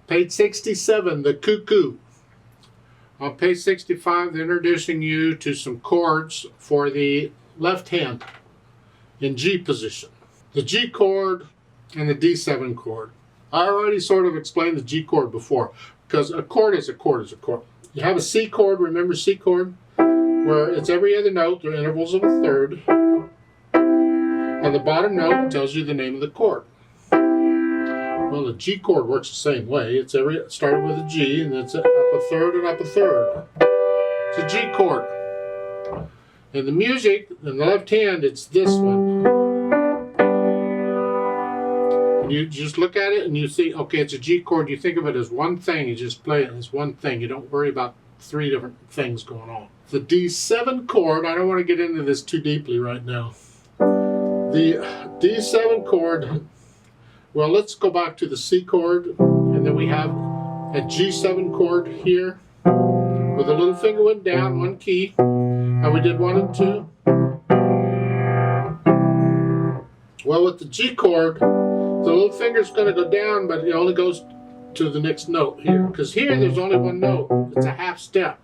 Page 67, the Cuckoo. On page 65, they're introducing you to some chords for the left hand in G position. The G chord and the D7 chord. I already sort of explained the G chord before, because a chord is a chord is a chord. You have a C chord, remember C chord? Where it's every other note, there are intervals of a third, and the bottom note tells you the name of the chord. Well, the G chord works the same way. It started with a G, and it's up a third and up a third. It's a G chord. In the music, in the left hand, it's this one. And you just look at it and you see, okay, it's a G chord. You think of it as one thing. You just play it as one thing. You don't worry about three different things going on. The D7 chord, I don't want to get into this too deeply right now. The D7 chord, well, let's go back to the C chord, and then we have a G7 chord here with the little finger went down, one key, and we did 1 and 2. Well, with the G chord, the little finger's going to go down, but it only goes to the next note here, because here there's only one note. It's a half step.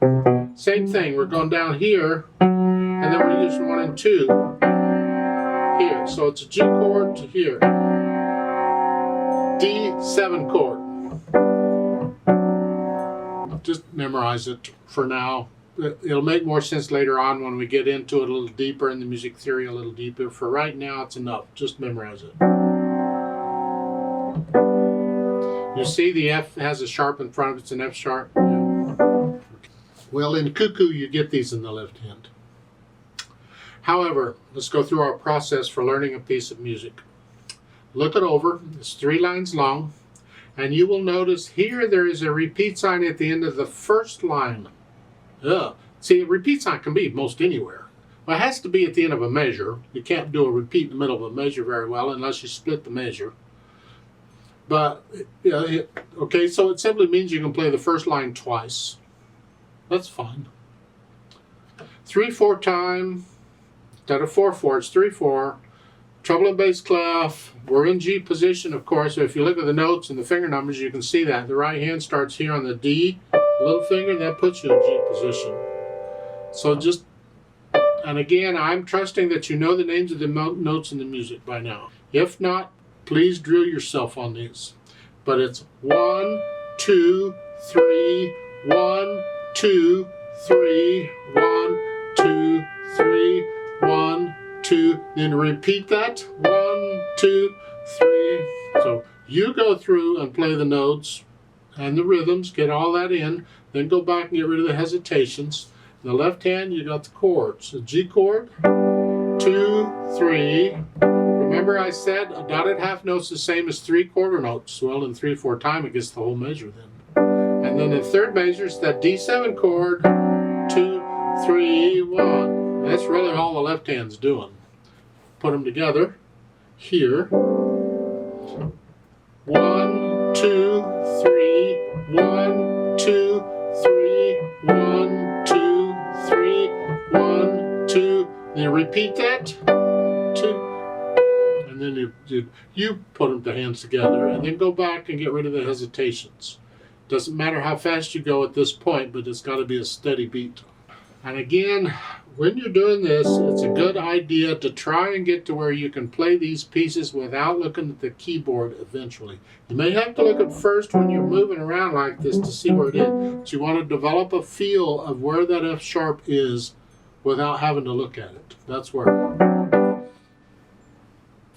Same thing, we're going down here, and then we're using 1 and 2 here. So it's a G chord to here. D7 chord. Just memorize it for now. It'll make more sense later on when we get into it a little deeper in the music theory a little deeper. For right now, it's enough. Just memorize it. You see the F has a sharp in front of it. It's an F sharp. Yeah. Well, in Cuckoo, you get these in the left hand. However, let's go through our process for learning a piece of music. Look it over. It's 3 lines long. And you will notice here there is a repeat sign at the end of the first line. See, a repeat sign can be most anywhere. Well, it has to be at the end of a measure. You can't do a repeat in the middle of a measure very well unless you split the measure. But, okay, so it simply means you can play the first line twice. That's fine. 3/4 time, instead of 4/4, it's 3/4. Treble and bass clef. We're in G position, of course. So if you look at the notes and the finger numbers, you can see that. The right hand starts here on the D, little finger, and that puts you in G position. So just, and again, I'm trusting that you know the names of the notes in the music by now. If not, please drill yourself on these. But it's 1, 2, 3, 1, 2, 3, 1, 2, 3, 1, 2, then repeat that, 1, 2, 3. So you go through and play the notes and the rhythms, get all that in, then go back and get rid of the hesitations. In the left hand, you got the chords. The G chord, 2, 3. Remember I said a dotted half note's the same as 3 quarter notes. Well, in 3/4 time, it gets the whole measure then. And then the third measure is that D7 chord, 2, 3, 1. That's really all the left hand's doing. Put them together here. 1, 2, 3, 1, 2, 3, 1, 2, 3, 1, 2. Then you repeat that. 2. And then you put them to hands together and then go back and get rid of the hesitations. Doesn't matter how fast you go at this point, but it's got to be a steady beat. And again, when you're doing this, it's a good idea to try and get to where you can play these pieces without looking at the keyboard eventually. You may have to look at first when you're moving around like this to see where it is. But you want to develop a feel of where that F sharp is without having to look at it. That's where.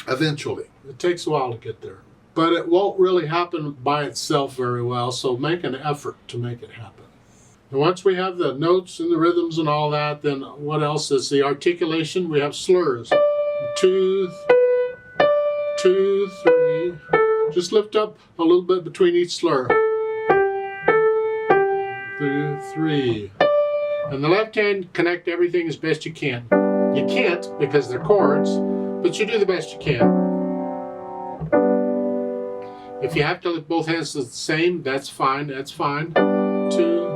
Eventually. It takes a while to get there. But it won't really happen by itself very well, so make an effort to make it happen. And once we have the notes and the rhythms and all that, then what else is the articulation? We have slurs. 2, 2, 3. Just lift up a little bit between each slur. 2, 3. And the left hand, connect everything as best you can. You can't because they're chords, but you do the best you can. If you have to lift both hands the same, that's fine. That's fine. 2.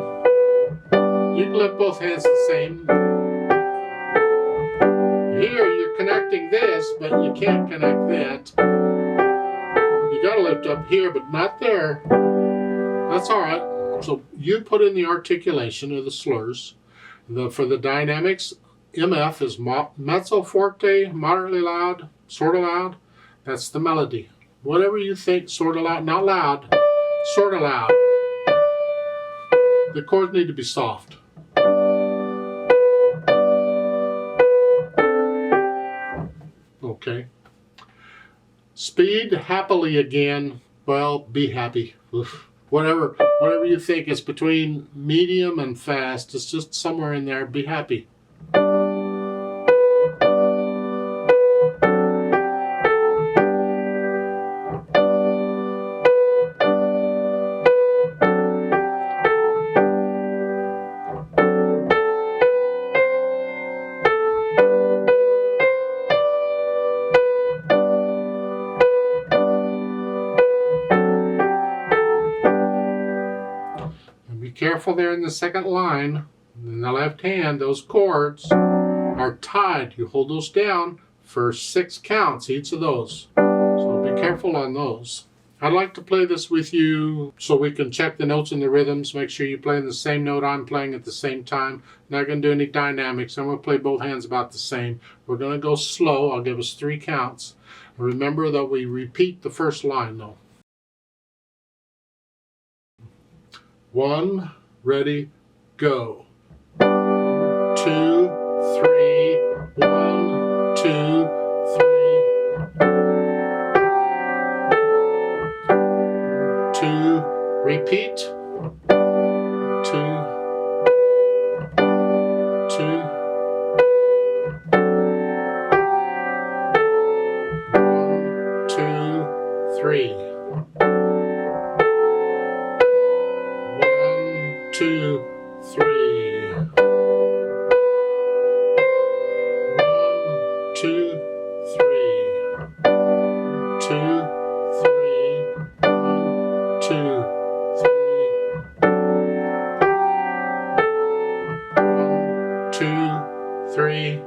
You can lift both hands the same. Here you're connecting this, but you can't connect that. You gotta lift up here, but not there. That's all right. So you put in the articulation of the slurs. For the dynamics, MF is mezzo forte, moderately loud, sort of loud. That's the melody. Whatever you think, sort of loud, not loud, sort of loud. The chords need to be soft. Okay. Speed, happily again. Well, be happy. Oof. Whatever you think is between medium and fast, it's just somewhere in there. Be happy. Be careful there in the second line. In the left hand, those chords are tied. You hold those down for 6 counts, each of those. So be careful on those. I'd like to play this with you so we can check the notes and the rhythms. Make sure you play in the same note I'm playing at the same time. Not going to do any dynamics. I'm going to play both hands about the same. We're going to go slow. I'll give us 3 counts. Remember that we repeat the first line though. 1, ready, go. 2, 3, 1, 2, 3. 2, repeat. 2, 2. 1, 2, 3. 2, 3. 1, 2, 3. 2, 3. 1, 2, 3. 1, 2, 3.